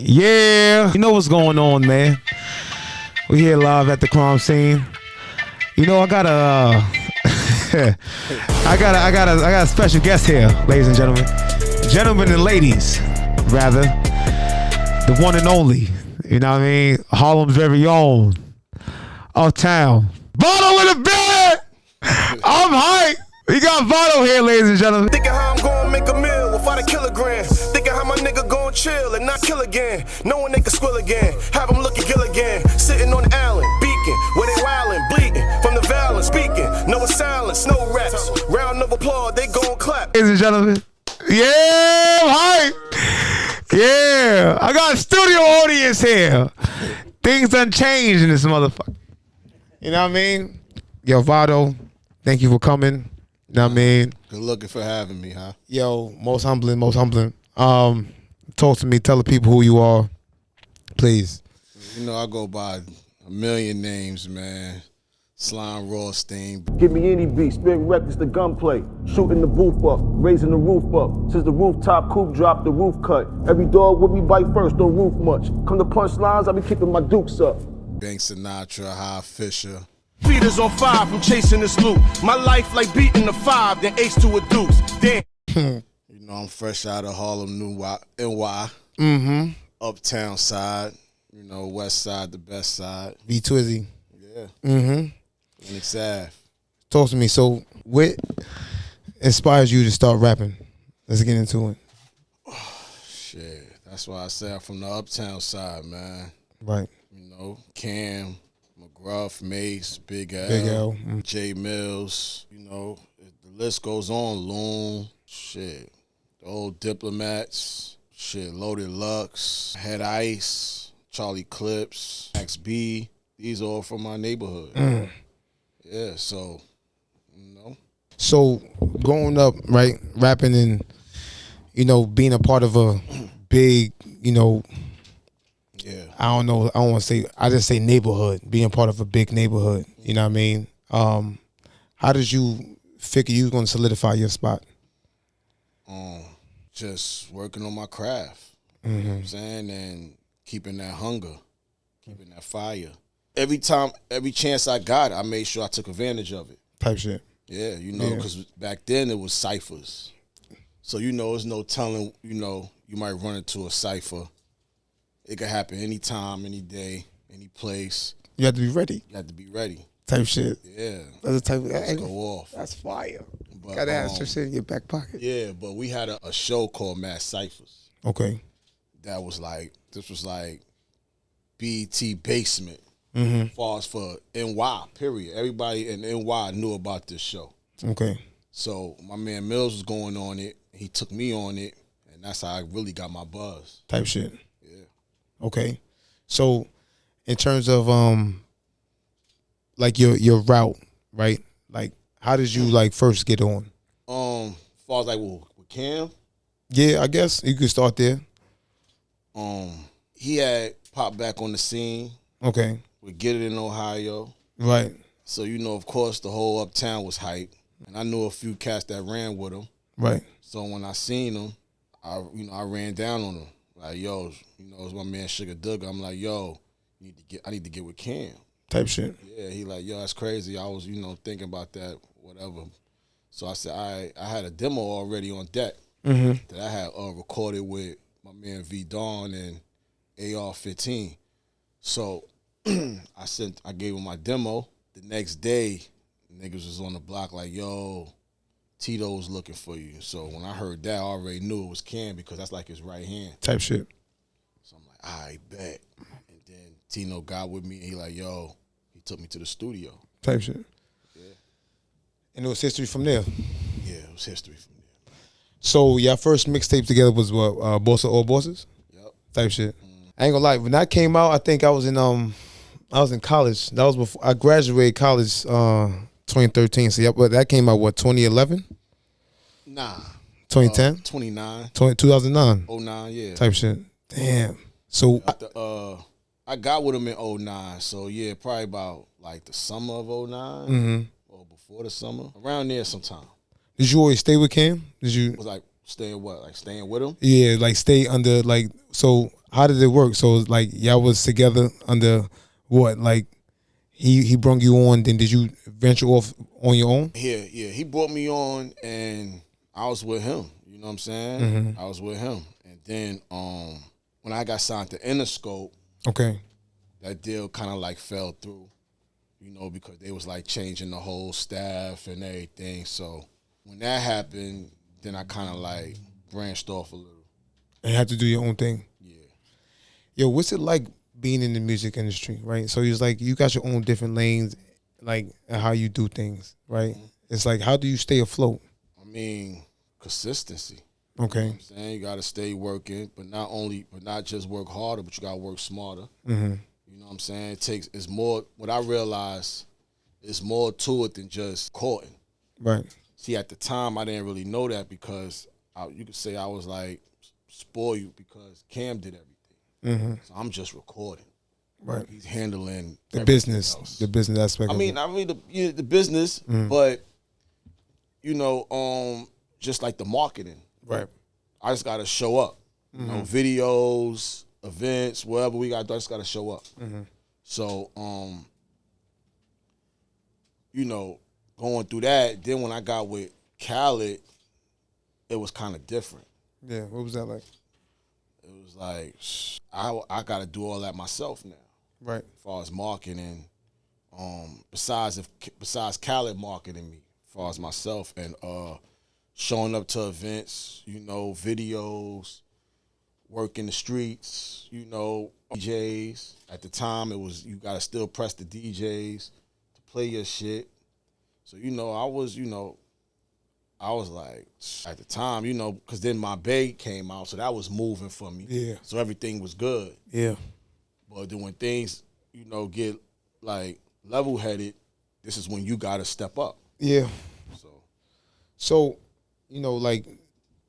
Yeah, you know what's going on, man. We here live at the crime scene. You know, I got a special guest here, ladies and gentlemen and ladies, rather, the one and only. You know what I mean? Harlem's very own, Uptown. Vado in the bed. I'm hyped. We got Vado here, ladies and gentlemen. Thinking how I'm gonna make a meal without a kilogram. Thinking how my nigga gon' chill and not kill again. Knowing they can squill again. Have them looking gill again. Sitting on the island, beacon, where they wildin', bleeding. From the valley, speaking. No silence, no raps. Round of applause, they gon' clap. Ladies and gentlemen. Yeah, I'm hyped. Yeah, I got a studio audience here. Things done changed in this motherfucker. You know what I mean? Yo, Vado, thank you for coming. You know what I mean? Good looking for having me, huh? Yo, most humbling. Talk to me, tell the people who you are, please. You know, I go by a million names, man. Slime Rawstein. Give me any beat, spit records, the gunplay. Shooting the booth up, raising the roof up. Since the rooftop coupe dropped, the roof cut. Every dog with me bite first, don't roof much. Come to punchlines, I be keeping my dukes up. Bank Sinatra, High Fisher. Feeders on fire from chasing this loot. My life like beating the 5, then ace to a deuce. Damn. You know, I'm fresh out of Harlem, NY. Mm-hmm. Uptown side. You know, West Side, the best side. B Twizzy. Yeah. Mm-hmm. Phoenix Ave. Talk to me. So, what inspires you to start rapping? Let's get into it. Shit. That's why I say I'm from the Uptown side, man. Right. You know, Cam, McGruff, Mace, Big L, Mm. J Mills, you know, the list goes on. Loon, shit. The old Diplomats, shit, Loaded Lux, Head Ice, Charlie Clips, Max B. These are all from my neighborhood. Mm. Yeah, so, you know. So, growing up, right, rapping and, you know, being a part of a big, you know, yeah. I don't know, I don't want to say, I just say neighborhood, being part of a big neighborhood, you know what I mean? How did you figure you were going to solidify your spot? Just working on my craft, you know what I'm saying, and keeping that hunger, keeping that fire. Every chance I got, I made sure I took advantage of it. Type shit. Yeah, you know, because back then it was Cyphers. So, you know, there's no telling, you know, you might run into a cipher. It could happen anytime, any day, any place. You have to be ready. You have to be ready. Type shit. Yeah. That's the type of Let's go off. That's fire. But, Gotta have some shit in your back pocket. Yeah, but we had a show called Mass Cyphers. Okay. That was like, this was like BET Basement. As far as for NY, period. Everybody in NY knew about this show. Okay. So my man Mills was going on it. He took me on it, and that's how I really got my buzz. Type shit. Yeah. Okay. So, in terms of like your route, right? Like, how did you like first get on? As far as like with Cam. Yeah, I guess you could start there. He had popped back on the scene. Okay. We Get It in Ohio. Right. So, you know, of course, the whole Uptown was hype. And I knew a few cats that ran with him. Right. So when I seen him, I ran down on him. Like, yo, you know, it's my man Sugar Duggar. I'm like, yo, I need to get with Cam. Type shit. Yeah, he like, yo, that's crazy. I was, you know, thinking about that, whatever. So I said, I had a demo already on deck that I had recorded with my man V Dawn and AR-15. So I gave him my demo. The next day, niggas was on the block like, yo, Tito was looking for you. So when I heard that, I already knew it was Cam because that's like his right hand. Type shit. So I'm like, I bet. And then Tino got with me and he like, yo, he took me to the studio. Type shit. Yeah. And it was history from there. Yeah, it was history from there. So your first mixtape together was what? Boss of All Bosses? Yep. Type shit. I ain't gonna lie. When that came out, I think I was in college. That was before I graduated college 2013. So yeah, but that came out what, 2011? Nah. 2010? 29. 2009. 09, yeah. Type shit. Damn. So I got with him in 09. So yeah, probably about like the summer of 09 or before the summer. Around there sometime. did you always stay with Cam? Did you Was like staying what? Like staying with him? Yeah, like stay under like so How did it work? So like y'all was together under what? Like he brung you on, then did you venture off on your own? Yeah. He brought me on, and I was with him. You know what I'm saying? Mm-hmm. I was with him, and then when I got signed to Interscope, Okay. that deal kind of like fell through. You know, because they was like changing the whole staff and everything. So when that happened, then I kind of like branched off a little. And you had to do your own thing. Yeah. Yo, what's it like being in the music industry, right? So it's like you got your own different lanes, like how you do things, right? Mm-hmm. It's like, how do you stay afloat? I mean, consistency. Okay. You know what I'm saying? You got to stay working, but not just work harder, but you got to work smarter. Mm-hmm. You know what I'm saying? It's more, what I realized, it's more to it than just courting. Right. See, at the time, I didn't really know that because you could say I was like spoiled because Cam did everything. Mm-hmm. So I'm just recording. Right. He's handling The everything business, else. the business aspect. I mean the business, but you know, just like the marketing. right. I just gotta show up. You know, videos, events, wherever we got, I just gotta show up. So, you know, going through that, then when I got with Khaled, it was kind of different. Yeah. What was that like? It was like I gotta do all that myself now. Right. As far as marketing, besides Khaled marketing me, as far as myself and showing up to events, you know, videos, work in the streets, you know, DJs. At the time, it was you gotta still press the DJs to play your shit. So you know, I was like at the time, you know, because then my Bay came out, so that was moving for me. Yeah. So everything was good. Yeah. But then when things, you know, get like level-headed, this is when you gotta step up. Yeah. So you know, like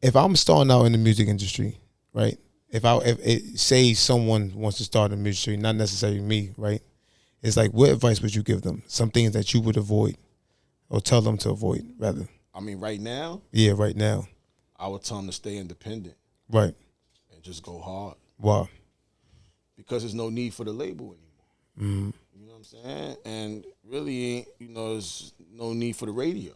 if I'm starting out in the music industry, right? If say someone wants to start in the music industry, not necessarily me, right? It's like, what advice would you give them? Some things that you would avoid or tell them to avoid, rather. I mean, right now, Yeah, right now. I would tell them to stay independent Right. and just go hard Wow. because there's no need for the label anymore. You know what I'm saying? And really, you know, there's no need for the radio.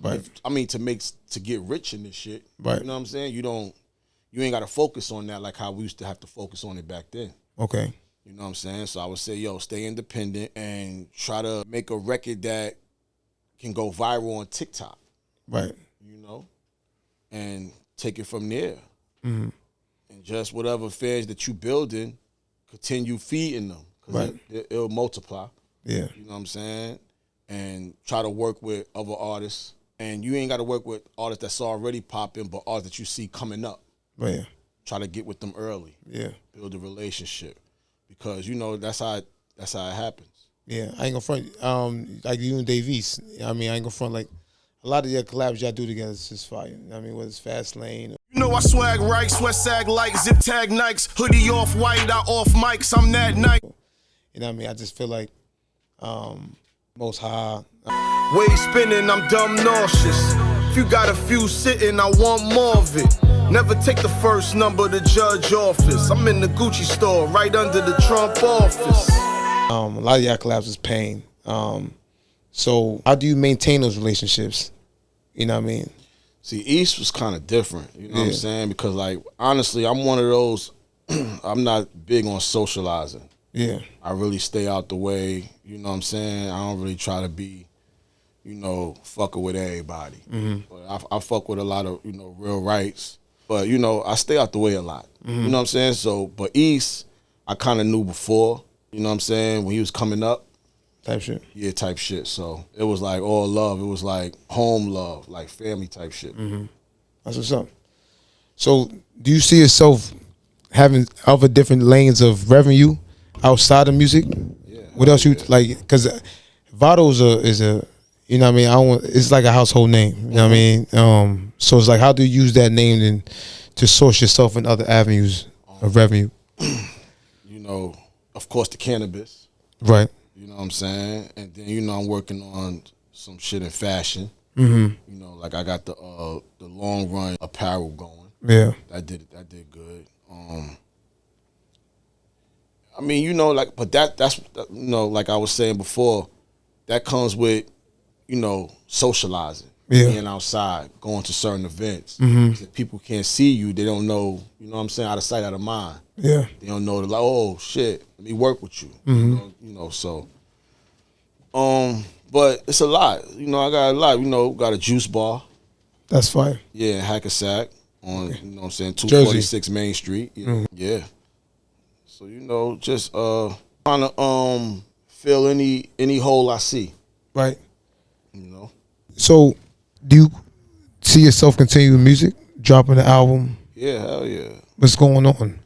Right. To get rich in this shit. Right. You know what I'm saying? You ain't got to focus on that like how we used to have to focus on it back then. Okay. You know what I'm saying? So I would say, stay independent and try to make a record that can go viral on TikTok. Right. You know, and take it from there. And just whatever fans that you building, continue feeding them because Right. it'll multiply. Yeah. You know what I'm saying? And try to work with other artists. And you ain't got to work with artists that's already popping, but artists that you see coming up. Right. Yeah. Try to get with them early. Yeah. Build a relationship because you know that's how it happens. Yeah. I ain't gonna front. Like you and Dave East. I mean, I ain't gonna front. Like a lot of your collabs y'all do together is just fire. I mean, whether it's Fast Lane. You know I swag right, sweat sag like zip tag Nikes, hoodie off white, I off mics, I'm that night. You know what I mean? I just feel like Most High. Way spinning, I'm dumb nauseous. If you got a few sitting, I want more of it. Never take the first number to judge office. I'm in the Gucci store, right under the Trump office. A lot of y'all collabs is pain. So how do you maintain those relationships? You know what I mean? See, East was kind of different. You know what I'm saying? Because like honestly, I'm one of those. I'm not big on socializing. Yeah. I really stay out the way. You know what I'm saying? I don't really try to be, you know, fucking with everybody. But I fuck with a lot of, you know, real rights. But, you know, I stay out the way a lot. You know what I'm saying? So, but East, I kind of knew before. You know what I'm saying? When he was coming up. Type shit. Yeah, type shit. So it was like all love. It was like home love, like family type shit. That's what's up. So do you see yourself having other different lanes of revenue outside of music? Yeah. What else you like? Because Vado is a you know what I mean. It's like a household name. You know what I mean. So it's like, how do you use that name then to source yourself in other avenues of revenue? You know, of course, the cannabis. Right. You know what I'm saying? And then, you know, I'm working on some shit in fashion. You know, like I got the long run apparel going. Yeah. That did good. I mean, you know, like, but that's you know, like I was saying before, that comes with, you know, socializing, being outside, going to certain events. If people can't see you, they don't know, you know what I'm saying, out of sight, out of mind. Yeah. They don't know, like, oh shit, let me work with you. You know, so but it's a lot. You know, I got a lot, you know, got a juice bar. That's fire. Yeah, in Hackensack on, you know what I'm saying, 246 Main Street. Yeah. Yeah. So, you know, just trying to fill any hole I see. Right. You know. So, do you see yourself continuing music, dropping an album? Yeah, hell yeah. What's going on?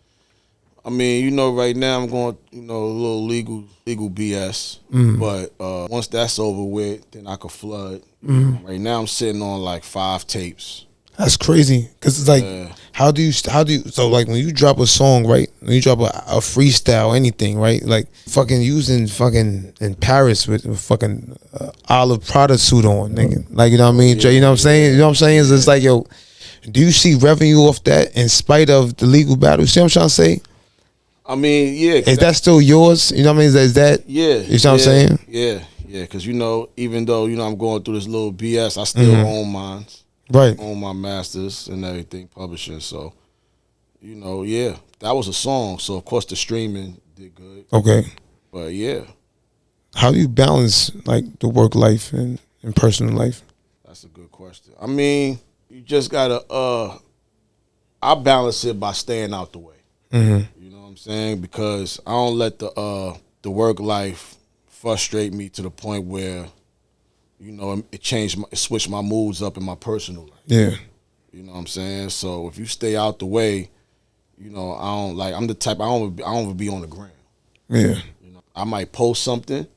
I mean, you know, right now I'm going, you know, a little legal BS. But once that's over with, then I could flood. Right now I'm sitting on like 5 tapes. That's crazy, cause it's like, how do you? So like when you drop a song, right? When you drop a freestyle, anything, right? Like fucking using fucking in Paris with fucking Olive Prada suit on, nigga. Like, you know what I mean? You know what I'm saying? You know what I'm saying? It's like, yo, do you see revenue off that in spite of the legal battle? See what I'm trying to say? I mean, yeah. Is that still yours? You know what I mean? Is that? Yeah. You know what I'm saying? Yeah, yeah. Because, you know, even though, you know, I'm going through this little BS, I still own mine. Right. Own my masters and everything, publishing. So, you know, yeah, that was a song. So, of course, the streaming did good. Okay. But, yeah. How do you balance, like, the work life and personal life? That's a good question. I mean, you just got to, I balance it by staying out the way. You know what I'm saying? Because I don't let the work life frustrate me to the point where, you know, it switched my moods up in my personal life. Yeah. You know what I'm saying? So if you stay out the way, you know, I'm the type, I don't be on the gram. Yeah. You know, I might post something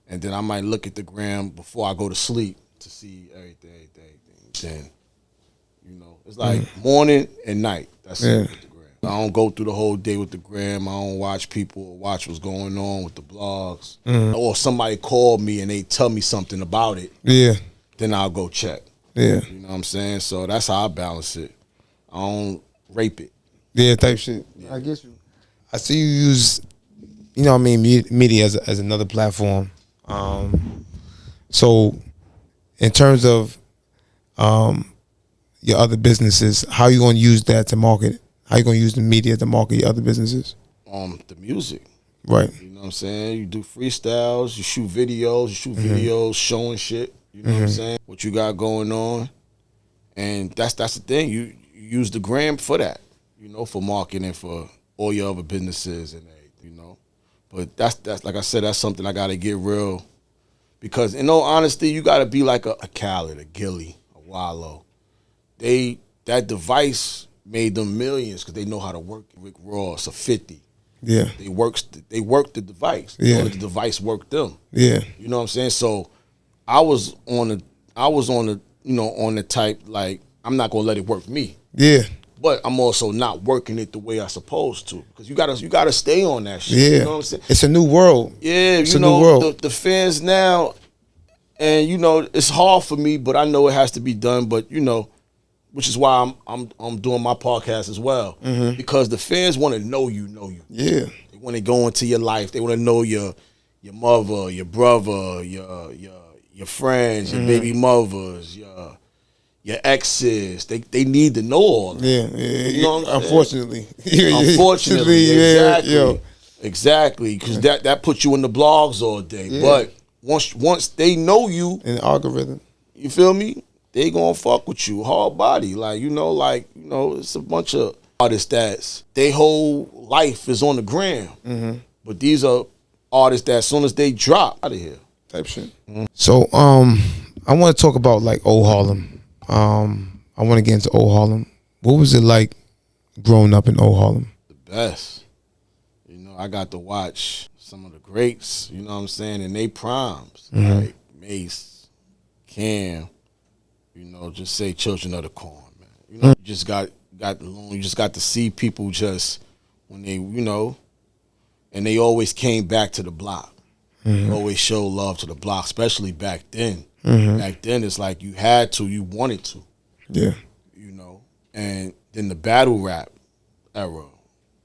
and then I might look at the gram before I go to sleep to see everything. Then, you know, it's like morning and night. That's it with the gram. I don't go through the whole day with the gram. I don't watch people or watch what's going on with the blogs. Or somebody call me and they tell me something about it. Yeah. Then I'll go check. Yeah. You know what I'm saying? So that's how I balance it. I don't rape it. Yeah, type shit. Yeah. I guess you. I see you use, you know what I mean, media as another platform. So in terms of your other businesses, how you going to use that to market it? How you gonna use the media to market your other businesses? The music. Right. You know what I'm saying? You do freestyles, you shoot videos, showing shit. You know what I'm saying? What you got going on. And that's the thing. You use the gram for that, you know, for marketing for all your other businesses and everything, you know. But that's like I said, that's something I gotta get real. Because in all honesty, you gotta be like a Khaled, a Gilly, a Wallow. That device made them millions because they know how to work it. Rick Ross, a 50. Yeah. They work the device. Yeah. They know the device worked them. Yeah. You know what I'm saying? So I was on the you know, on the type like I'm not gonna let it work me. Yeah. But I'm also not working it the way I'm supposed to. Because you gotta stay on that shit. Yeah. You know what I'm saying? It's a new world. Yeah, it's you a know, new world. The fans now, and you know, it's hard for me, but I know it has to be done. But you know, which is why I'm doing my podcast as well, because the fans want to know you. Yeah, they want to go into your life. They want to know your mother, your brother, your friends, your baby mothers, your exes. They need to know all that. Yeah. You know what I'm unfortunately. Unfortunately, exactly, because that puts you in the blogs all day. Yeah. But once they know you, in the algorithm, you feel me? They gonna fuck with you, hard body. Like, it's a bunch of artists that their whole life is on the gram. But these are artists that as soon as they drop, out of here. Type shit. So, I want to talk about like old Harlem. I want to get into old Harlem. What was it like growing up in old Harlem? The best. You know, I got to watch some of the greats, you know what I'm saying, in their primes. Like Mace, Cam, you know, just say Children of the Corn, man. You know, you just got to see people just when they, you know, and they always came back to the block. They always showed love to the block, especially back then. Back then, it's like you had to, you wanted to. Yeah. You know, and then the battle rap era,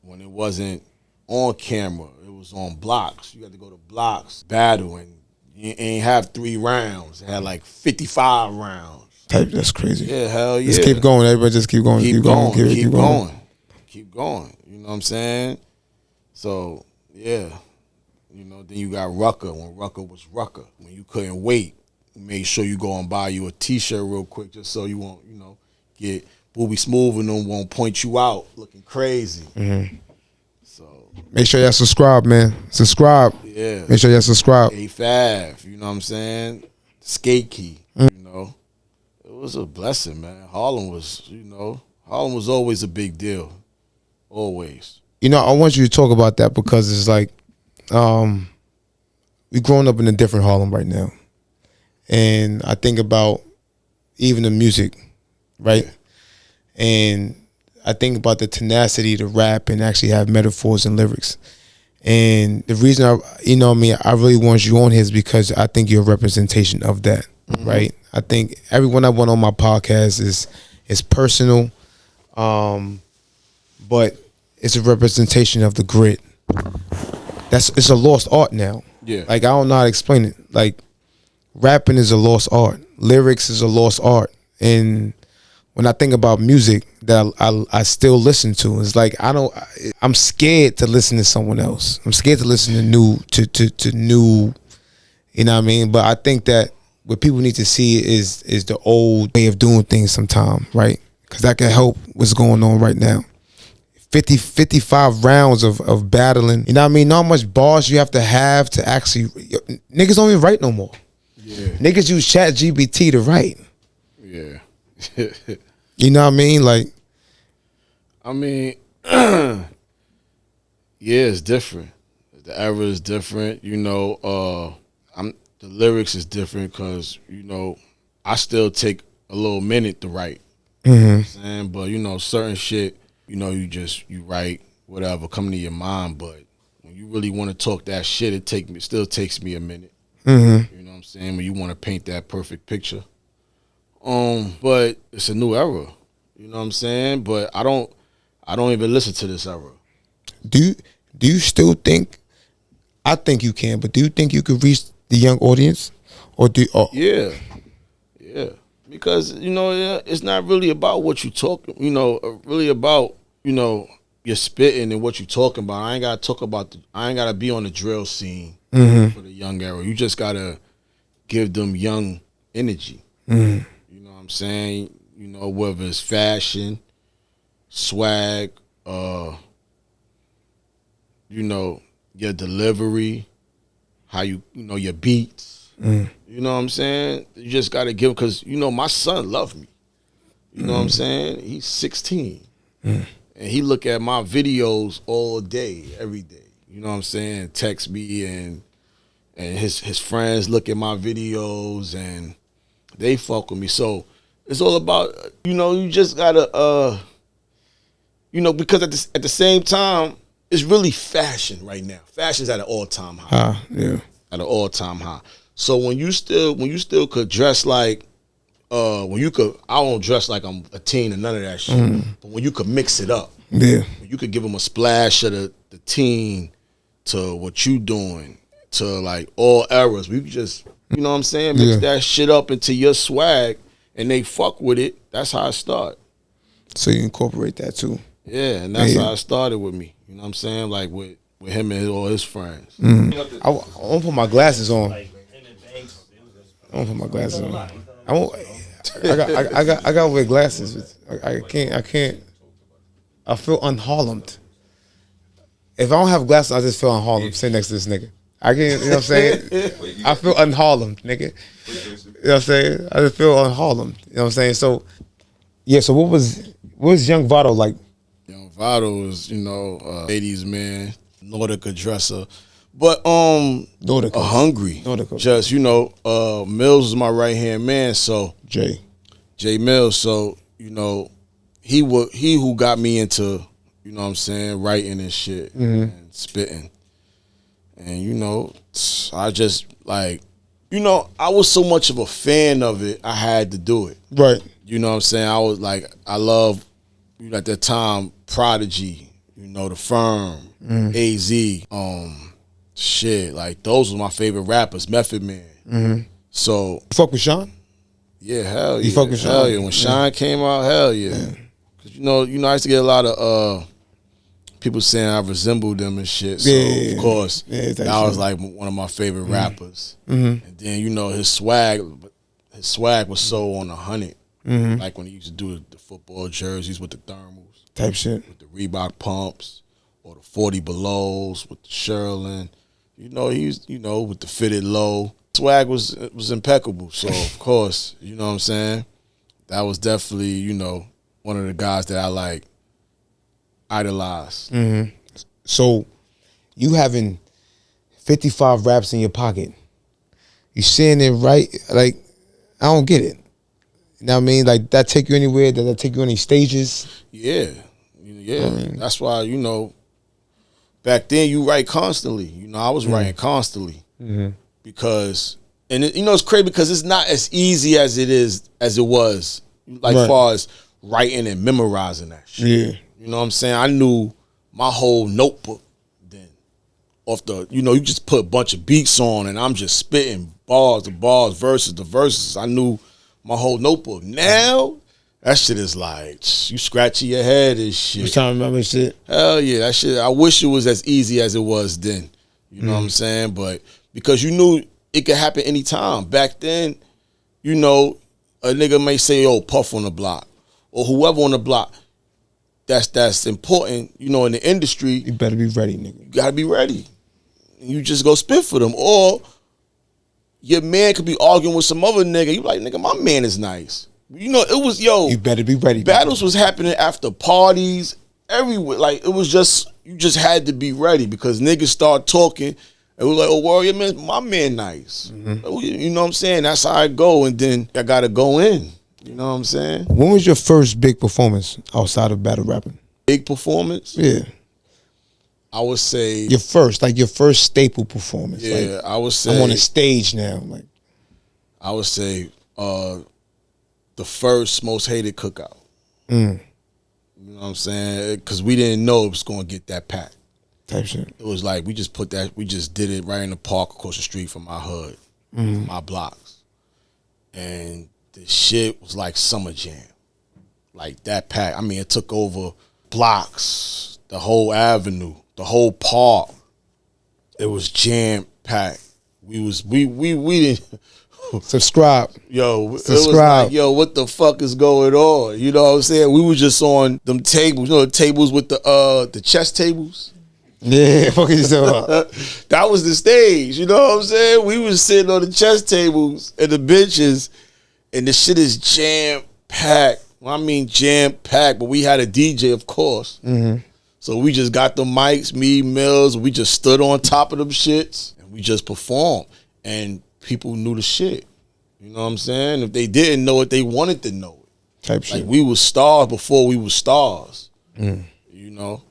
when it wasn't on camera, it was on blocks. You had to go to blocks, battle, and you ain't have 3 rounds. It had like 55 rounds. That's crazy. Yeah, hell yeah. Just keep going. Everybody just keep going. Keep going. Keep going. You know what I'm saying? So, yeah. You know, then you got Rucker. When Rucker was Rucker. When you couldn't wait, you made sure you go and buy you a T-shirt real quick just so you won't, you know, get Booby Smooth and them won't point you out looking crazy. Mm-hmm. So make sure y'all subscribe, man. Subscribe. Yeah. Make sure y'all subscribe. A5, you know what I'm saying? Skate Key, you know. It was a blessing, man. Harlem was always a big deal. Always. You know, I want you to talk about that because it's like we growing up in a different Harlem right now. And I think about even the music, right? Yeah. And I think about the tenacity to rap and actually have metaphors and lyrics. And the reason I really want you on here is because I think you're a representation of that, right? I think everyone I want on my podcast is personal, but it's a representation of the grit. It's a lost art now. Yeah. Like, I don't know how to explain it. Like, rapping is a lost art. Lyrics is a lost art. And when I think about music that I still listen to, it's like I'm scared to listen to someone else. I'm scared to listen to new, you know what I mean? But I think that what people need to see is the old way of doing things sometime, right? Because that can help what's going on right now. 55 rounds of battling. You know what I mean? Not much bars you have to actually. Niggas don't even write no more. Yeah. Niggas use ChatGPT to write. Yeah. You know what I mean? Like, yeah, it's different. The era is different. You know, the lyrics is different because, you know, I still take a little minute to write. You know what I'm saying? But, you know, certain shit, you know, you write whatever come to your mind. But when you really want to talk that shit, it still takes me a minute. You know what I'm saying? When you want to paint that perfect picture. But it's a new era. You know what I'm saying? But I don't even listen to this era. Do you still think? I think you can, but do you think you could reach the young audience, or do? Yeah. Because you know it's not really about what you talk. You know, really about your spitting and what you talking about. I ain't gotta be on the drill scene for the young era. You just gotta give them young energy. You know what I'm saying? You know, whether it's fashion, swag, you know, your delivery, how you know, your beats. You know what I'm saying? You just got to give, because, you know, my son loved me. You know what I'm saying? He's 16. And he look at my videos all day, every day. You know what I'm saying? Text me and his friends look at my videos and they fuck with me. So it's all about, you know, you just gotta, you know, because at the same time, it's really fashion right now. Fashion's at an all-time high. Yeah. At an all-time high. So when you still could dress like, I don't dress like I'm a teen and none of that shit. But when you could mix it up. Yeah. You could give them a splash of the teen to what you doing, to like all eras. We could just, you know what I'm saying, mix that shit up into your swag and they fuck with it. That's how it start. So you incorporate that too. Yeah, and that's how it started with me. You know what I'm saying? Like with him and all his friends. I won't put my glasses on. I won't put my glasses on. I got to wear glasses. I can't. I feel unharlemed. If I don't have glasses, I just feel unharlemed sitting next to this nigga. I can't, you know what I'm saying? I feel unharlemed, nigga. You know what I'm saying? I just feel unharlemed. You know what I'm saying? So, yeah, so what was Young Vado like? Young Vado was, you know, ladies man, Nordica dresser. But Nordica. Hungry. Nordica. Just, you know, Mills was my right hand man, so Jay Mills, so, you know, he who got me into, you know what I'm saying, writing and shit and spitting. And, you know, I just, like, you know, I was so much of a fan of it, I had to do it. Right. You know what I'm saying? I was like, I love, you know, at that time, Prodigy, you know, The Firm, AZ, shit, like those were my favorite rappers, Method Man. Mm-hmm. So You fuck with Sean? yeah, hell yeah. You fuck with Sean? Hell yeah. When Sean came out, hell yeah. Cause you know, I used to get a lot of people saying I resembled them and shit. So of course, that was like one of my favorite rappers. Mm-hmm. And then his swag was so on 100. Mm-hmm. Like when he used to do the football jerseys with the thermals, type shit, with the Reebok pumps, or the 40 belows with the Sherlin. He used with the fitted low. Swag was impeccable. So of course, you know what I'm saying. That was definitely one of the guys that I like idolized. Mm-hmm. So you having 55 raps in your pocket, you saying it right? Like I don't get it. You know what I mean? Like that take you anywhere? Did that take you any stages? Yeah. That's why back then you write constantly. I was writing constantly because it's crazy because it's not as easy as it was. Like far as writing and memorizing that shit. Yeah. You know what I'm saying? I knew my whole notebook then. Off the, you just put a bunch of beats on and I'm just spitting bars, the bars, verses, the verses. I knew my whole notebook. Now, that shit is like, you scratching your head and shit. You trying to remember shit? Hell yeah, that shit. I wish it was as easy as it was then. You know what I'm saying? But because you knew it could happen anytime. Back then, a nigga may say, "Oh, Puff on the block," or whoever on the block. That's important, in the industry. You better be ready, nigga. You gotta be ready. You just go spit for them. Or your man could be arguing with some other nigga. You like, nigga, my man is nice. It was, you better be ready. Battles was happening after parties, everywhere. Like, it was just, you just had to be ready because niggas start talking. It was like, oh, well, your man, my man nice. Mm-hmm. You know what I'm saying? That's how I go. And then I gotta go in. You know what I'm saying? When was your first big performance outside of battle rapping? Big performance? Yeah. I would say your first staple performance. Yeah, like, I would say I'm on a stage now. Like I would say the first Most Hated cookout. You know what I'm saying? Because we didn't know it was going to get that packed. Type shit. It was like we just did it right in the park across the street from my hood, from my blocks. And the shit was like Summer Jam. Like that pack. I mean, it took over blocks, the whole avenue, the whole park. It was jam packed. We didn't subscribe. Yo, it was like, yo, what the fuck is going on? You know what I'm saying? We was just on them tables, the tables with the chess tables. Yeah, fuck yourself up. That was the stage, you know what I'm saying? We was sitting on the chess tables and the benches, and the shit is jam-packed. Well, I mean jam-packed, but we had a DJ, of course. Mm-hmm. So we just got the mics, me, Mills, we just stood on top of them shits, and we just performed. And people knew the shit. You know what I'm saying? If they didn't know it, they wanted to know it. Type shit. Like, we was stars before we was stars. You know?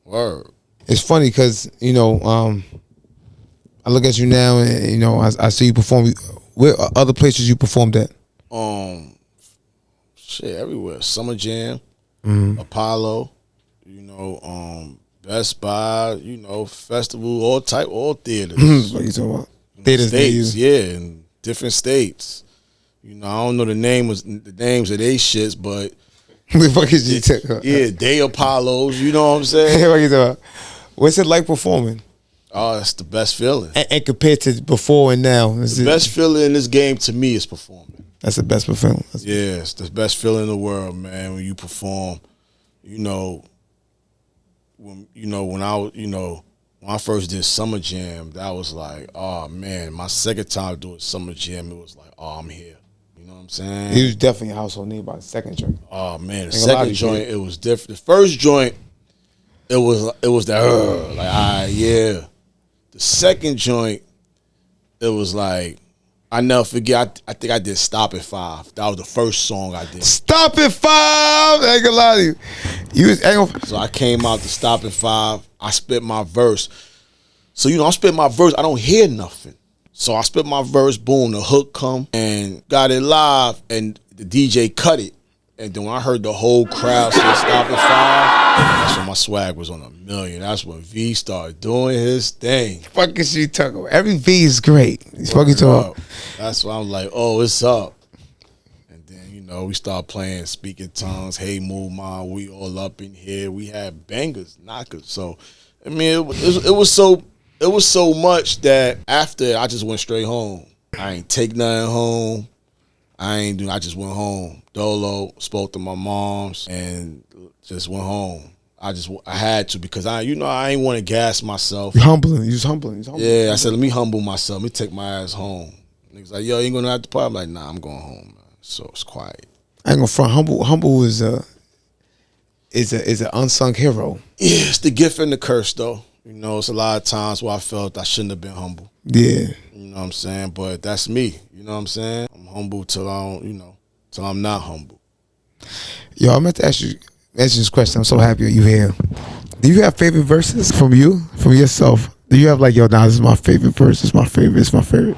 Word. It's funny because, I look at you now and, I see you perform. Where other places you performed at? Shit, everywhere. Summer Jam, Apollo, Best Buy, festival, all theaters. What you talking about? Theaters, states, yeah, in different states. I don't know the names of they shits, but the fuck is you talking about? Yeah, they Apollos, you know what I'm saying? What you talking about? What's it like performing? Oh, it's the best feeling. And compared to before and now, the best feeling in this game to me is performing. That's the best feeling. Yeah, it's the best feeling in the world, man. When you perform, when I first did Summer Jam, that was like, oh man. My second time doing Summer Jam, it was like, oh, I'm here. You know what I'm saying? He was definitely a household name by the second joint. Oh man, the second joint, it was different. The first joint, it was that like, yeah. The second joint, it was like, I never forget. I think I did Stop at 5. That was the first song I did. Stop at 5. I ain't gonna lie to you. So I came out to Stop at 5. I spit my verse. So I'm spitting my verse. I don't hear nothing. So I spit my verse. Boom, the hook come and got it live, and the DJ cut it. And then when I heard the whole crowd say stop at 5, that's when my swag was on a million. That's when V started doing his thing. Fucking shit talking about. Every V is great. He's fucking talking. That's why I'm like, oh, it's up. And then, you know, we start playing Speaking Tongues, Hey Move Ma, we all up in here. We had bangers, knockers. So, I mean, it was so much that after I just went straight home. I ain't take nothing home. I just went home. Dolo, spoke to my moms, and just went home. I had to because I ain't want to gas myself. You was humbling. Yeah, I said, let me humble myself. Let me take my ass home. Niggas like, yo, you ain't gonna have to party? I'm like, nah, I'm going home, man. So it's quiet. I ain't gonna front. Humble is an unsung hero. Yeah, it's the gift and the curse, though. You know, it's a lot of times where I felt I shouldn't have been humble. Yeah. You know what I'm saying? But that's me. You know what I'm saying? I'm humble till I'm not humble. Yo, I'm about to ask you this question. I'm so happy you here. Do you have favorite verses from yourself? Do you have like, yo, this is my favorite verse. It's my favorite.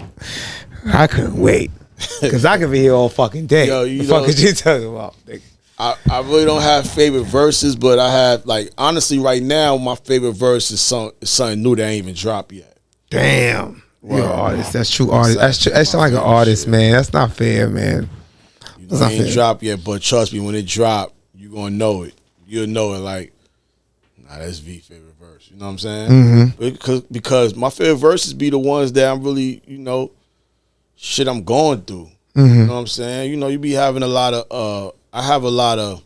I couldn't wait. Because I could be here all fucking day. Yo, the fuck is you talking about? I really don't have favorite verses, but I have, like, honestly, right now, my favorite verse is something new that ain't even dropped yet. Damn. You're an artist. That's true artist. That's like an artist, shit. Man. That's not fair, man. You know, it ain't dropped yet, but trust me, when it drop, you gonna know it. You'll know it like, nah, that's V favorite verse. You know what I'm saying? Mm-hmm. Because my favorite verses be the ones that I'm really, shit I'm going through. Mm-hmm. You know what I'm saying? You know, you be having a lot of, I have a lot of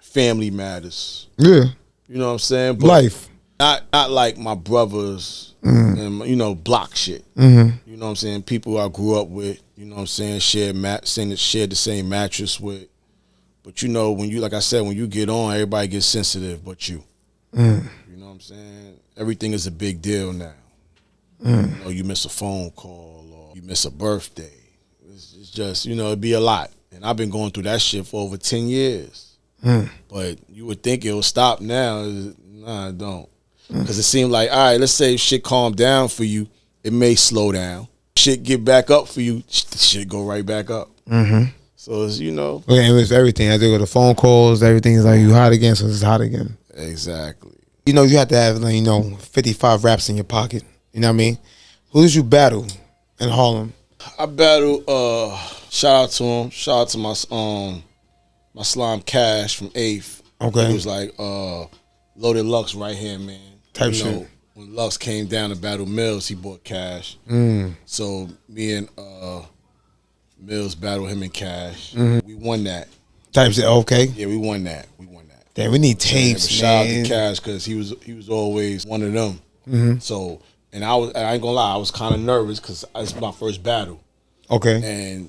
family matters. Yeah. You know what I'm saying? But life. Not like my brothers and, block shit. Mm-hmm. You know what I'm saying? People I grew up with, you know what I'm saying, shared the same mattress with. But when you get on, everybody gets sensitive but you. Mm. You know what I'm saying? Everything is a big deal now. You miss a phone call or you miss a birthday. It's just, it'd be a lot. And I've been going through that shit for over 10 years. But you would think it will stop now. Nah, it don't. Because it seemed like, all right, let's say if shit calm down for you, it may slow down. Shit get back up for you, shit go right back up. Mm-hmm. So it's, Yeah, it was everything. I do the phone calls, everything is like, you hot again, so it's hot again. Exactly. You have to have, 55 raps in your pocket. You know what I mean? Who did you battle in Harlem? I battled, shout out to him. Shout out to my slime Cash from 8th. Okay. He was like, Loaded Lux right here, man. Type shit. When Lux came down to Battle Mills, he bought Cash. So me and Mills battled him and Cash. We won that. Type shit, okay. Yeah, we won that. Damn, we need tapes, shout out to Cash because he was always one of them. So, and I ain't gonna lie, I was kind of nervous because it's my first battle. Okay.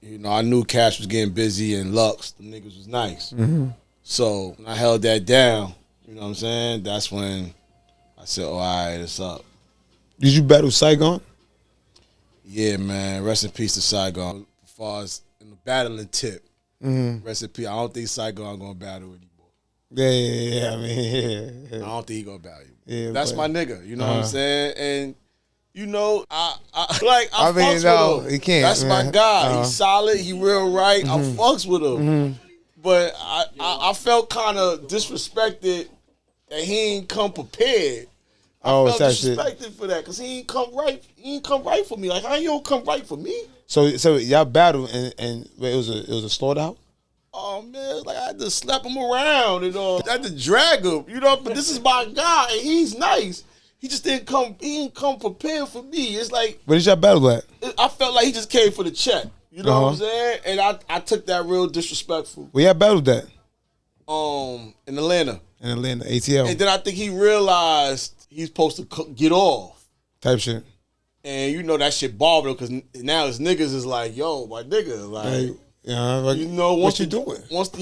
And I knew Cash was getting busy and Lux, the niggas was nice. So when I held that down, you know what I'm saying? That's when I said, oh, all right, it's up. Did you battle Saigon? Yeah, man. Rest in peace to Saigon. As far as in the battling tip, rest in peace. I don't think Saigon gonna battle anymore. Yeah. I mean, yeah. I don't think he gonna battle you. Yeah, that's my nigga. You know what I'm saying? And I mean, fucks with him. He can't. That's my guy. He's solid. He real right. I fucks with him. But I felt kind of disrespected that he ain't come prepared. I felt disrespected for that because he ain't come right. He ain't come right for me. Like, how you don't come right for me? So y'all battled and it was a slaughterhouse. Oh man, like I had to slap him around and I had to drag him. But this is my guy and he's nice. He just didn't come. He didn't come prepared for me. It's like, where did y'all battle at? I felt like he just came for the check. You know what I'm saying? And I took that real disrespectful. Where y'all battled at? In Atlanta. In Atlanta, ATL. And then I think he realized he's supposed to get off. Type shit. And that shit bothered him because now his niggas is like, yo, my nigga, like, what you doing? Once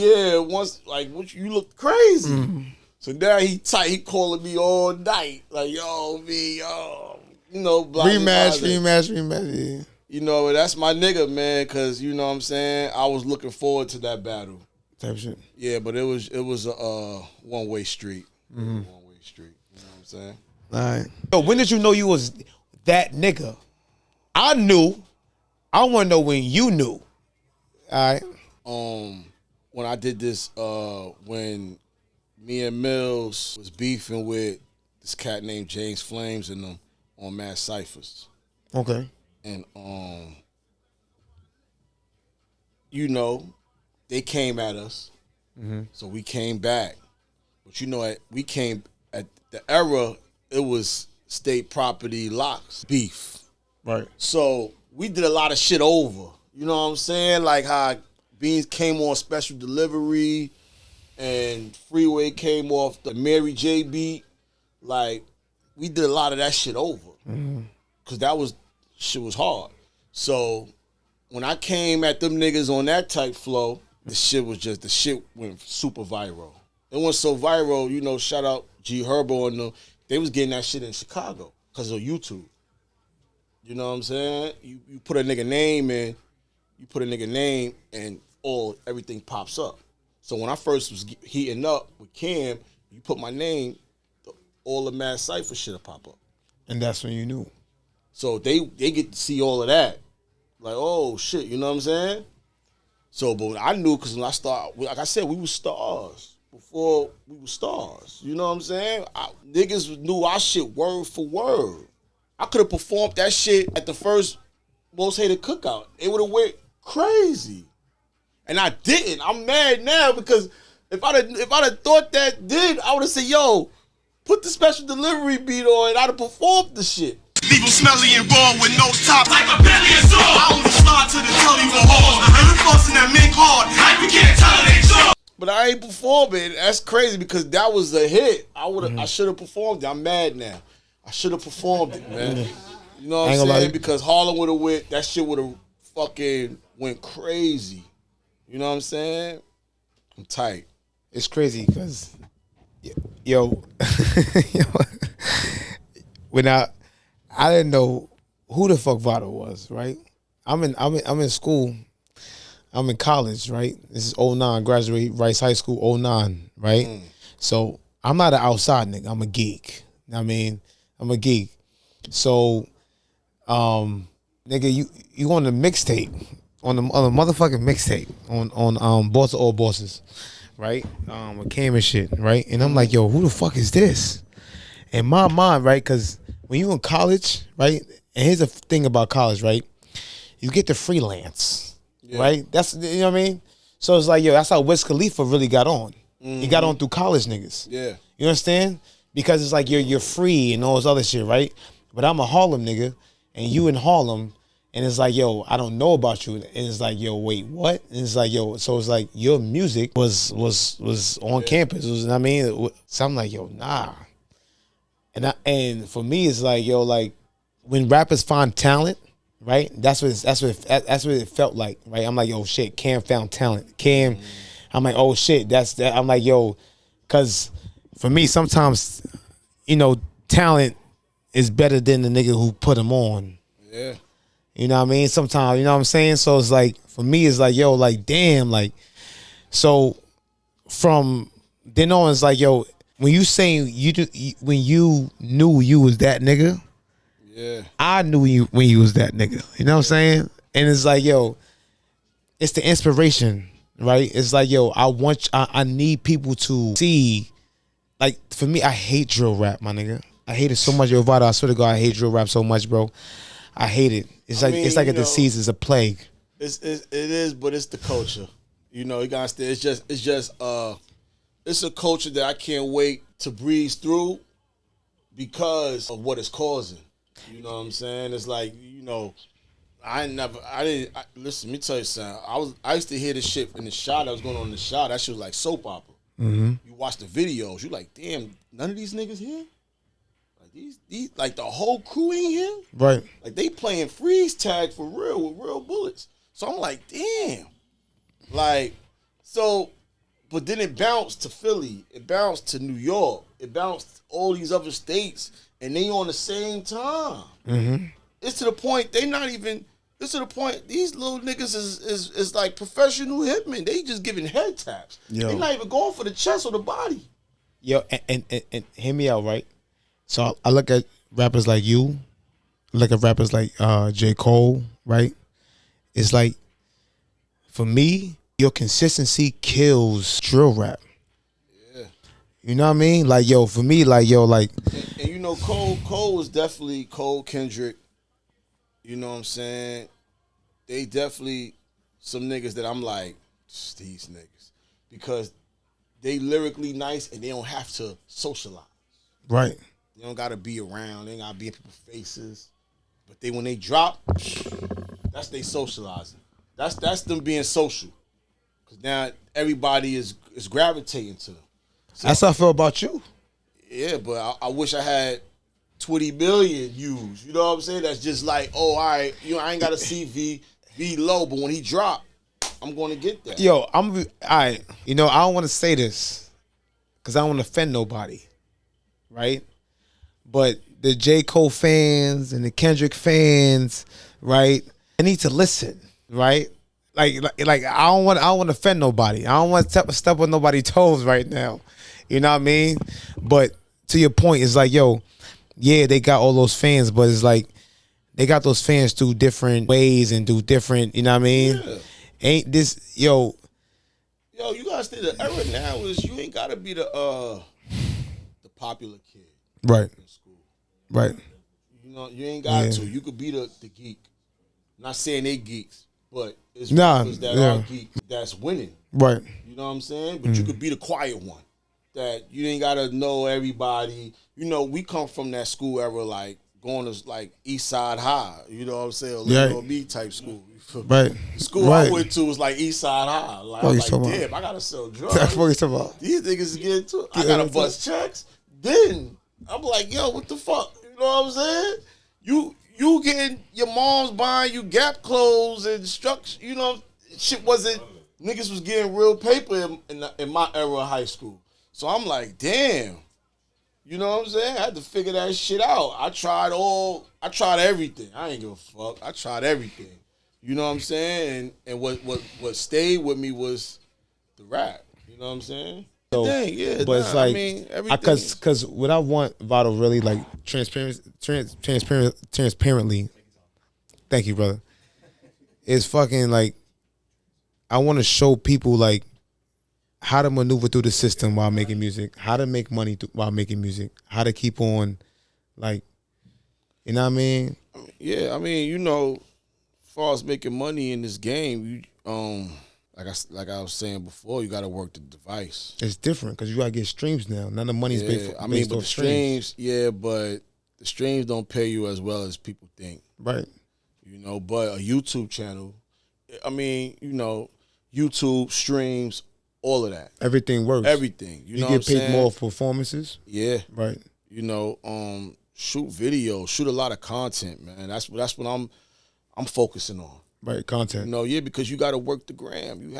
you look crazy. So now he tight. He calling me all night, like, yo, me, yo, blah, rematch. Yeah. That's my nigga, man, because, you know what I'm saying? I was looking forward to that battle. Type shit. Yeah, but it was a one-way street. One-way street. You know what I'm saying? All right. So when did you know you was that nigga? I knew. I want to know when you knew. All right. When I did this, when me and Mills was beefing with this cat named James Flames and them on Mad Cyphers. Okay. And you know, they came at us. Mm-hmm. So we came back. But you know, we came at the era, it was state property locks, beef. Right. So we did a lot of shit over. You know what I'm saying? Like how Beans came on special delivery and Freeway came off the Mary J beat. Like, we did a lot of that shit over. Mm-hmm. Cause shit was hard. So when I came at them niggas on that type flow, the shit went super viral. It went so viral, you know, shout out G Herbo and them. They was getting that shit in Chicago because of YouTube. You know what I'm saying? You put a nigga name in, and everything pops up. So when I first was heating up with Cam, you put my name, all the Mad Cypher shit'll pop up. And that's when you knew. So they get to see all of that. Like, oh shit, you know what I'm saying? So, but I knew because when I started, like I said, we were stars before we were stars. You know what I'm saying? Niggas knew our shit word for word. I could have performed that shit at the first Most Hated Cookout. It would have went crazy. And I didn't. I'm mad now because if I'd have thought that did, I would have said, yo, put the special delivery beat on and I'd have performed the shit. Leave 'em smelly and raw with no top like a billion saw. I only slide to the telly with hard. And we bustin' that mink hard like we can't tell they jaw. But I ain't performing. That's crazy because that was a hit. I should have performed it. I'm mad now. I should have performed it, man. You know what I'm saying? Because Harlem would have went, that shit would have fucking went crazy. You know what I'm saying? I'm tight. It's crazy because, yo, when I didn't know who the fuck Vado was, right? I'm in school. I'm in college, right? This is 09, graduate Rice High School, 09, right? So I'm not an outside nigga. I'm a geek. You know what I mean? I'm a geek. So, nigga, you on the mixtape, on the motherfucking mixtape, on Boss of All Bosses, right? With Cam and shit, right? And I'm like, yo, who the fuck is this? In my mind, right? Because when you in college, right? And here's the thing about college, right? You get to freelance, right? That's, you know what I mean? So it's like, yo, that's how Wiz Khalifa really got on. He got on through college niggas. Yeah. You understand? Because it's like you're free and all this other shit, right? But I'm a Harlem nigga, and you in Harlem, and it's like, yo, I don't know about you. And it's like, yo, wait, what? And it's like, yo, so it's like your music was on campus. You know what I mean? So I'm like, yo, nah. And for me, it's like, yo, like when rappers find talent, right? That's what it felt like, right? I'm like, yo, shit, Cam found talent. Cam, I'm like, oh shit, that's that. I'm like, yo, because for me, sometimes, you know, talent is better than the nigga who put him on. Yeah. You know what I mean? Sometimes, you know what I'm saying? So it's like, for me, it's like, yo, like, damn, like, so from then on, it's like, yo, when you saying when you knew you was that nigga, yeah, I knew when you was that nigga. You know what I'm saying? And it's like, yo, it's the inspiration, right? It's like, yo, I need people to see. Like, for me, I hate drill rap, my nigga. I hate it so much. Yo, Vado, I swear to God, I hate drill rap so much, bro. I hate it. It's like a disease. It's a plague. It is, but it's the culture. You know, you gotta stay. It's just it's a culture that I can't wait to breeze through because of what it's causing. You know what I'm saying? It's like, you know, listen, let me tell you something. I used to hear this shit in the shot that was going on in the shot. That shit was like soap opera. Mm-hmm. You watch the videos, you like, damn, none of these niggas here? Like these like the whole crew ain't here? Right. Like they playing freeze tag for real with real bullets. So I'm like, damn. Like, so, but then it bounced to Philly. It bounced to New York. It bounced all these other states. And they on the same time. Mm-hmm. It's to the point they're not even. It's to the point these little niggas is like professional hitmen. They just giving head taps. They're not even going for the chest or the body. Yo, and hear me out, right? So I look at rappers like you. look at rappers like J. Cole, right? It's like, for me, your consistency kills drill rap. Yeah. You know what I mean? Like, yo, for me, like, yo, like. And you know, Cole was definitely Cole, Kendrick. You know what I'm saying? They definitely some niggas that I'm like, these niggas. Because they lyrically nice and they don't have to socialize. Right. They don't gotta be around. They ain't gotta be in people's faces. But when they drop, that's they socializing. That's them being social. Cause now everybody is gravitating to them. So, that's how I feel about you. Yeah, but I wish I had 20 million views. You know what I'm saying? That's just like, oh, all right, you know, I ain't gotta see V low, but when he drop, I'm gonna get that. Yo, all right. You know, I don't want to say this because I don't want to offend nobody, right? But the J. Cole fans and the Kendrick fans, right? I need to listen, right? Like I don't want to offend nobody. I don't want to step on nobody's toes right now. You know what I mean? But to your point, it's like, yo, yeah, they got all those fans, but it's like they got those fans through different ways and do different. You know what I mean? Yeah. Ain't this yo, you gotta stay. The era now is you ain't gotta be the popular kid, right? in school. Right. You know, you ain't got to. You could be the geek. I'm not saying they geeks, but it's Nah, that yeah. are geeks that's winning. Right. You know what I'm saying? But you could be the quiet one. That you ain't gotta know everybody. You know, we come from that school era, like going to like East Side High. You know what I'm saying? Little B type school. Right. The school I went to was like East Side High. Like, I was like, damn, I gotta sell drugs. That's what you talking about. These niggas is getting to it. I gotta bust checks. Then I'm like, yo, what the fuck? You know what I'm saying? You getting your mom's buying you Gap clothes and structure. You know, shit wasn't. Niggas was getting real paper in my era of high school. So I'm like, damn. You know what I'm saying? I had to figure that shit out. I tried everything. I ain't give a fuck. I tried everything. You know what I'm saying? And what stayed with me was the rap. You know what I'm saying? So, Dang, yeah, but it's like, I mean, everything. Because what I want Vado really like transparently. Thank you, brother. Is fucking like, I want to show people like how to maneuver through the system while making music, how to make money while making music, how to keep on, like, you know what I mean? Yeah, I mean, you know, as far as making money in this game, you like I was saying before, you got to work the device. It's different because you got to get streams now. None of the money's based I mean, but off the streams, but the streams don't pay you as well as people think. Right. You know, but a YouTube channel, I mean, you know, YouTube streams, all of that. Everything works. Everything. You know get what I'm paid saying? more for performances. Yeah. Right. You know, shoot videos, shoot a lot of content, man. That's what I'm focusing on. Right, content. You know, yeah, because you got to work the gram. You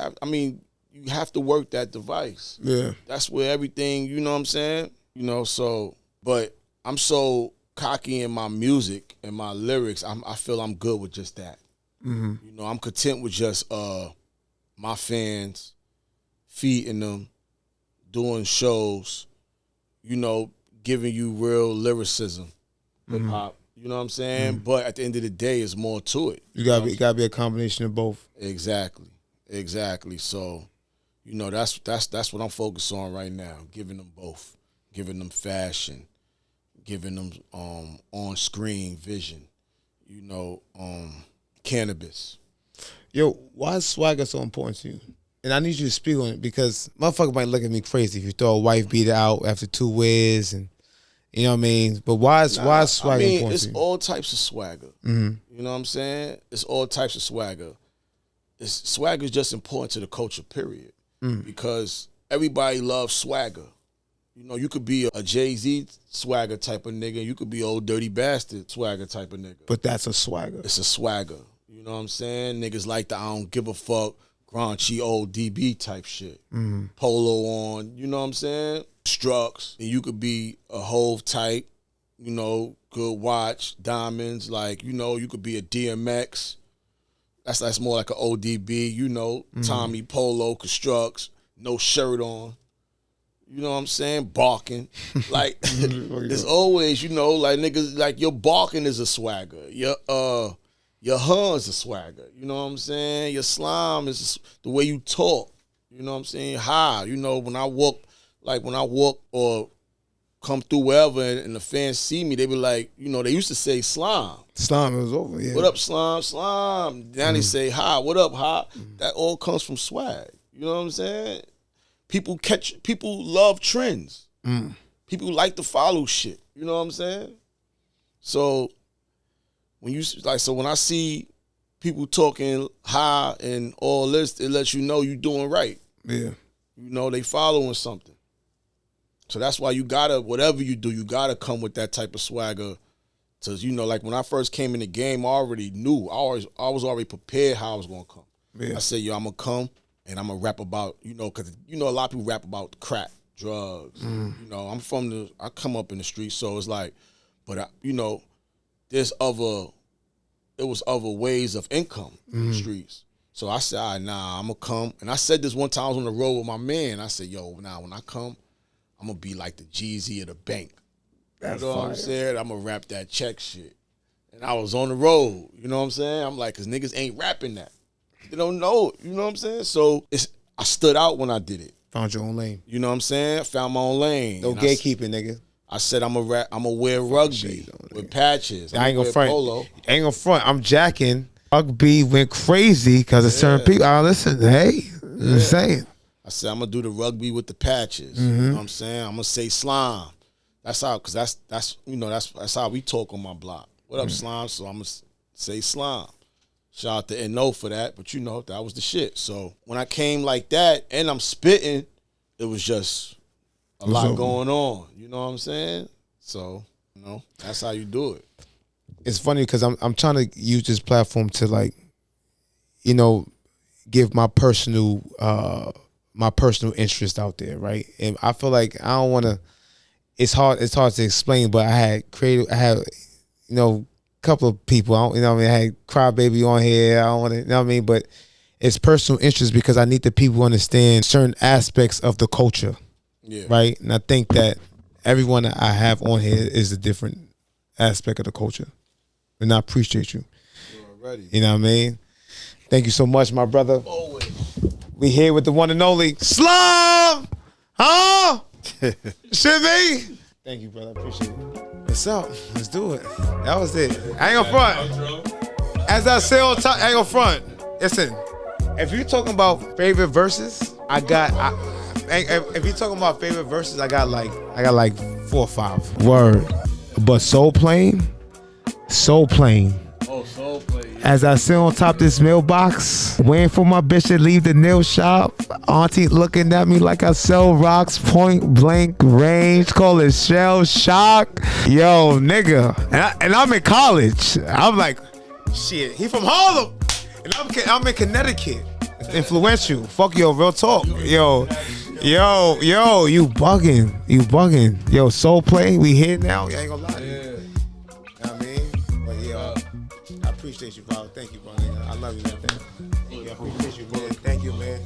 have to work that device. Yeah. That's where everything, you know what I'm saying? You know, so, but I'm so cocky in my music and my lyrics, I feel I'm good with just that. Mm-hmm. You know, I'm content with just my fans, feeding them, doing shows, you know, giving you real lyricism, hip hop. You know what I'm saying? Mm-hmm. But at the end of the day, it's more to it. You gotta be a combination of both. Exactly. So, you know, that's what I'm focused on right now. Giving them both, giving them fashion, giving them on screen vision. You know, cannabis. Yo, why is swagger so important to you? And I need you to speak on it because motherfucker might look at me crazy if you throw a wife beater out after 2 wears and. You know what I mean? But why is swagger important it's to you? all types of swagger. Mm-hmm. You know what I'm saying? It's all types of swagger. Swagger is just important to the culture, period. Because everybody loves swagger. You know, you could be a Jay-Z swagger type of nigga. You could be old dirty bastard swagger type of nigga. But that's a swagger. It's a swagger. You know what I'm saying? Niggas like the I don't give a fuck, raunchy old DB type shit. Mm-hmm. Polo on, you know what I'm saying? Strucks, and you could be a Hove type, you know, good watch, diamonds, like, you know, you could be a DMX. That's more like an ODB, you know, Tommy Polo, Constructs, no shirt on. You know what I'm saying? Barking. Like, it's always, you know, like niggas, like your barking is a swagger. Your huns a swagger. You know what I'm saying? Your slime is the way you talk. You know what I'm saying? High. You know, when I walk or come through wherever and the fans see me, they be like, you know, they used to say slime. Slime, it was over, yeah. What up, slime? Slime. Now they say hi. What up, hi? That all comes from swag. You know what I'm saying? People love trends. People like to follow shit. You know what I'm saying? So when I see people talking high and all this, it lets you know you doing right. Yeah. You know, they following something. So that's why you gotta, whatever you do, you gotta come with that type of swagger. Cause you know, like when I first came in the game, I already knew. I was already prepared how I was gonna come. Yeah. I said, yo, I'm gonna come and I'm gonna rap about, you know, cause you know a lot of people rap about crack, drugs. You know, I come up in the streets, so it's like, but you know, there was other ways of income in the streets. So I said, all right, nah, I'm gonna come. And I said this one time I was on the road with my man. I said, yo, nah, when I come, I'm gonna be like the Jeezy of the bank. That's you know what I'm saying? I'm gonna rap that check shit. And I was on the road, you know what I'm saying? I'm like, cause niggas ain't rapping that. They don't know, you know what I'm saying? So I stood out when I did it. Found your own lane. You know what I'm saying? I found my own lane. No gatekeeping, nigga. I said I'm gonna wear rugby with patches. I ain't gonna front. Polo. Ain't gonna front. I'm jacking. Rugby went crazy because of certain people. Listen, hey, I'm saying. I said I'm gonna do the rugby with the patches. You know what I'm saying? I'm gonna say slime. That's how, cause that's you know that's how we talk on my block. What up, slime? So I'm gonna say slime. Shout out to NO for that, but you know that was the shit. So when I came like that and I'm spitting, it was just a lot going on. You know what I'm saying? So you know that's how you do it. It's funny because I'm trying to use this platform to, like, you know, give my personal interest out there, right? And I feel like I don't want to. It's hard to explain, but I had you know, a couple of people. You know what I mean? I had Crybaby on here. I don't want to. You know what I mean? But it's personal interest because I need the people to understand certain aspects of the culture, right? And I think that everyone that I have on here is a different aspect of the culture. And I appreciate you. You know what I mean? Thank you so much, my brother. Always. We here with the one and only Slum! Huh? Should be? Thank you, brother. I appreciate it. What's up? Let's do it. That was it. I ain't gonna front. As I say on top, I ain't gonna front. Listen, if you're talking about favorite verses, if you're talking about favorite verses, I got like 4 or 5. Word. But Soul Plane. Oh, Soul Plane. As I sit on top of this mailbox, waiting for my bitch to leave the nail shop. Auntie looking at me like I sell rocks, point blank range, call it shell shock. Yo, nigga. And I'm in college. I'm like, shit, he from Harlem. And I'm in Connecticut. It's influential. Fuck yo, real talk. Yo, you bugging. Yo, Soul Play, we here now. You ain't gonna lie to you. Appreciate you, bro. Thank you, bro. I love you, man. I appreciate you, man. Thank you, man.